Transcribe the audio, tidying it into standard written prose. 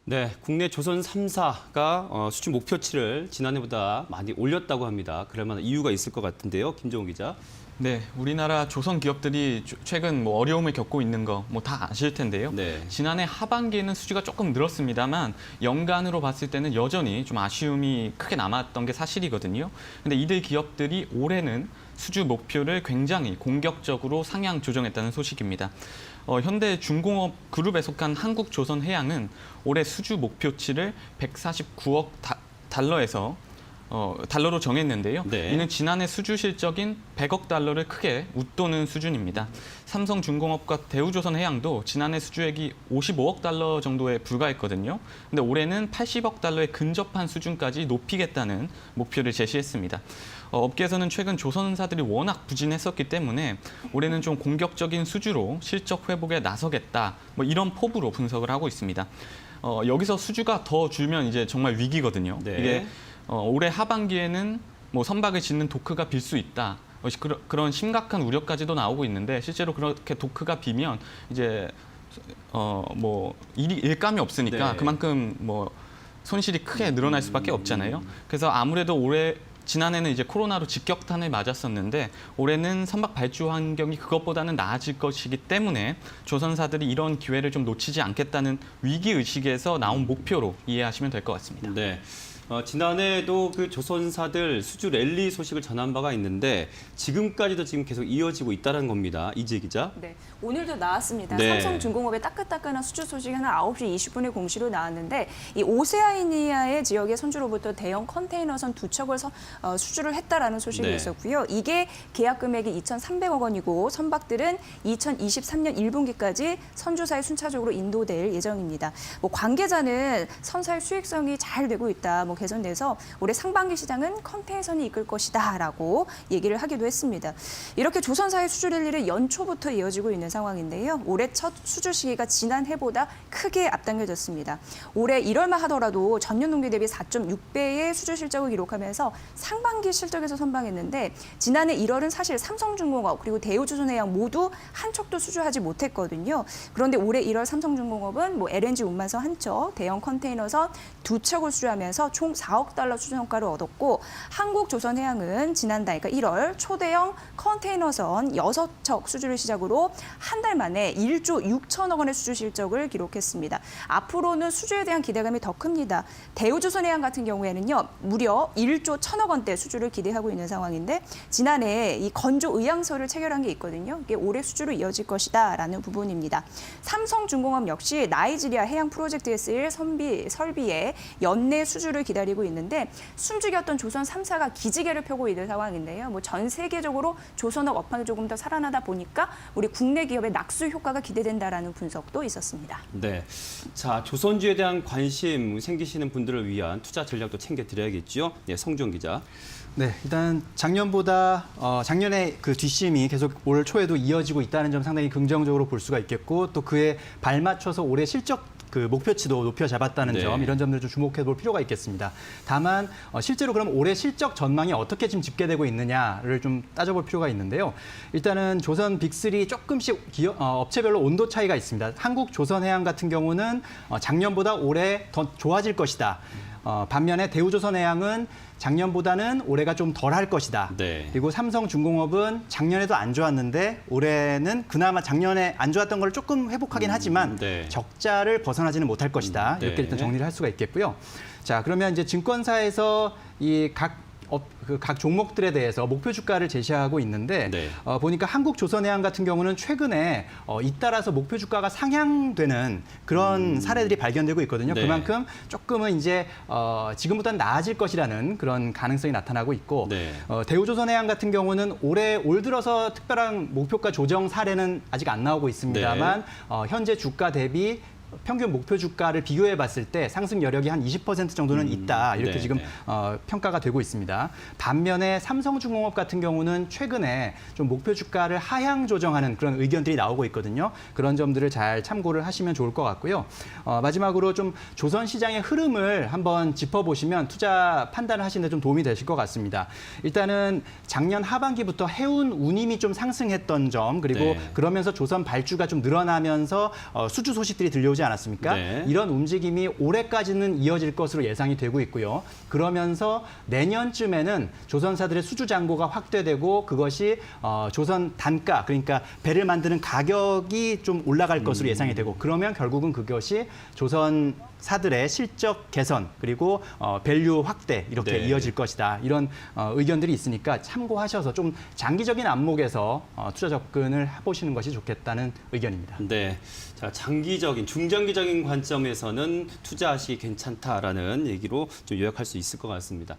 네, 국내 조선 3사가 수출 목표치를 지난해보다 많이 올렸다고 합니다. 그럴 만한 이유가 있을 것 같은데요. 김정우 기자. 네, 우리나라 조선 기업들이 최근 어려움을 겪고 있는 거 다 아실 텐데요. 네. 지난해 하반기에는 수주가 조금 늘었습니다만 연간으로 봤을 때는 여전히 좀 아쉬움이 크게 남았던 게 사실이거든요. 근데 이들 기업들이 올해는 수주 목표를 굉장히 공격적으로 상향 조정했다는 소식입니다. 현대중공업 그룹에 속한 한국조선해양은 올해 수주 목표치를 149억 달러로 정했는데요. 네. 이는 지난해 수주 실적인 100억 달러를 크게 웃도는 수준입니다. 삼성중공업과 대우조선해양도 지난해 수주액이 55억 달러 정도에 불과했거든요. 근데 올해는 80억 달러에 근접한 수준까지 높이겠다는 목표를 제시했습니다. 업계에서는 최근 조선사들이 워낙 부진했었기 때문에 올해는 좀 공격적인 수주로 실적 회복에 나서겠다. 이런 포부로 분석을 하고 있습니다. 여기서 수주가 더 줄면 이제 정말 위기거든요. 네. 이게 올해 하반기에는 선박을 짓는 도크가 빌 수 있다. 그런 심각한 우려까지도 나오고 있는데 실제로 그렇게 도크가 비면 이제 일감이 없으니까 네. 그만큼 손실이 크게 늘어날 수밖에 없잖아요. 그래서 아무래도 지난해는 이제 코로나로 직격탄을 맞았었는데 올해는 선박 발주 환경이 그것보다는 나아질 것이기 때문에 조선사들이 이런 기회를 좀 놓치지 않겠다는 위기 의식에서 나온 목표로 이해하시면 될 것 같습니다. 네. 지난해에도 그 조선사들 수주 랠리 소식을 전한 바가 있는데 지금까지도 지금 계속 이어지고 있다는 겁니다. 이재 기자. 네, 오늘도 나왔습니다. 네. 삼성중공업의 따끈따끈한 수주 소식이 한 9시 20분에 공시로 나왔는데 이 오세아니아의 지역의 선주로부터 대형 컨테이너선 2척을 수주를 했다라는 소식이 네. 있었고요. 이게 계약 금액이 2,300억 원이고 선박들은 2023년 1분기까지 선주사에 순차적으로 인도될 예정입니다. 관계자는 선사의 수익성이 잘 되고 있다. 개선돼서 올해 상반기 시장은 컨테이너선이 이끌 것이다라고 얘기를 하기도 했습니다. 이렇게 조선사의 수주 랠리를 연초부터 이어지고 있는 상황인데요. 올해 첫 수주 시기가 지난해보다 크게 앞당겨졌습니다. 올해 1월만 하더라도 전년 동기 대비 4.6배의 수주 실적을 기록하면서 상반기 실적에서 선방했는데 지난해 1월은 사실 삼성중공업 그리고 대우조선해양 모두 한 척도 수주하지 못했거든요. 그런데 올해 1월 삼성중공업은 LNG 운반선 한 척, 대형 컨테이너선 2척을 수주하면서 총 4억 달러 수주 성과를 얻었고 한국조선해양은 지난달 그러니까 1월 초대형 컨테이너선 6척 수주를 시작으로 한 달 만에 1조 6천억 원의 수주 실적을 기록했습니다. 앞으로는 수주에 대한 기대감이 더 큽니다. 대우조선해양 같은 경우에는요. 무려 1조 1천억 원대 수주를 기대하고 있는 상황인데 지난해 이 건조 의향서를 체결한 게 있거든요. 이게 올해 수주로 이어질 것이다라는 부분입니다. 삼성중공업 역시 나이지리아 해양 프로젝트에 쓰일 설비의 연내 수주를 기다리고 있는데 숨죽였던 조선 3사가 기지개를 펴고 있는 상황인데요. 전 세계적으로 조선업 업황이 조금 더 살아나다 보니까 우리 국내 기업의 낙수 효과가 기대된다라는 분석도 있었습니다. 네. 자, 조선주에 대한 관심 생기시는 분들을 위한 투자 전략도 챙겨드려야겠죠. 네, 성종 기자. 네, 일단 작년에 그 뒷심이 계속 올 초에도 이어지고 있다는 점 상당히 긍정적으로 볼 수가 있겠고 또 그에 발맞춰서 올해 실적 그 목표치도 높여 잡았다는 네. 점, 이런 점들을 좀 주목해 볼 필요가 있겠습니다. 다만 실제로 그럼 올해 실적 전망이 어떻게 지금 집계되고 있느냐를 좀 따져볼 필요가 있는데요. 일단은 조선 빅3 조금씩 업체별로 온도 차이가 있습니다. 한국조선해양 같은 경우는 작년보다 올해 더 좋아질 것이다. 반면에 대우조선해양은 작년보다는 올해가 좀 덜 할 것이다. 네. 그리고 삼성중공업은 작년에도 안 좋았는데 올해는 그나마 작년에 안 좋았던 걸 조금 회복하긴 하지만 네. 적자를 벗어나지는 못할 것이다. 이렇게 네. 일단 정리를 할 수가 있겠고요. 자, 그러면 이제 증권사에서 이 각 종목들에 대해서 목표 주가를 제시하고 있는데 네. 보니까 한국조선해양 같은 경우는 최근에 잇따라서 목표 주가가 상향되는 그런 사례들이 발견되고 있거든요. 네. 그만큼 조금은 이제 지금보다는 나아질 것이라는 그런 가능성이 나타나고 있고 네. 대우조선해양 같은 경우는 올 들어서 특별한 목표가 조정 사례는 아직 안 나오고 있습니다만 현재 주가 대비 평균 목표 주가를 비교해 봤을 때 상승 여력이 한 20% 정도는 있다. 이렇게 네, 지금 네. 평가가 되고 있습니다. 반면에 삼성중공업 같은 경우는 최근에 좀 목표 주가를 하향 조정하는 그런 의견들이 나오고 있거든요. 그런 점들을 잘 참고를 하시면 좋을 것 같고요. 마지막으로 좀 조선 시장의 흐름을 한번 짚어보시면 투자 판단을 하시는 데 좀 도움이 되실 것 같습니다. 일단은 작년 하반기부터 해운 운임이 좀 상승했던 점, 그리고 네. 그러면서 조선 발주가 좀 늘어나면서 수주 소식들이 들려오지 나오지 않았습니까? 네. 이런 움직임이 올해까지는 이어질 것으로 예상이 되고 있고요. 그러면서 내년쯤에는 조선사들의 수주 잔고가 확대되고 그것이 조선 단가, 그러니까 배를 만드는 가격이 좀 올라갈 것으로 예상이 되고, 그러면 결국은 그것이 조선사들의 실적 개선 그리고 밸류 확대 이렇게 네. 이어질 것이다. 이런 의견들이 있으니까 참고하셔서 좀 장기적인 안목에서 투자 접근을 해보시는 것이 좋겠다는 의견입니다. 네. 자, 장기적인, 중장기적인 관점에서는 투자하시기 괜찮다라는 얘기로 좀 요약할 수 있을 것 같습니다.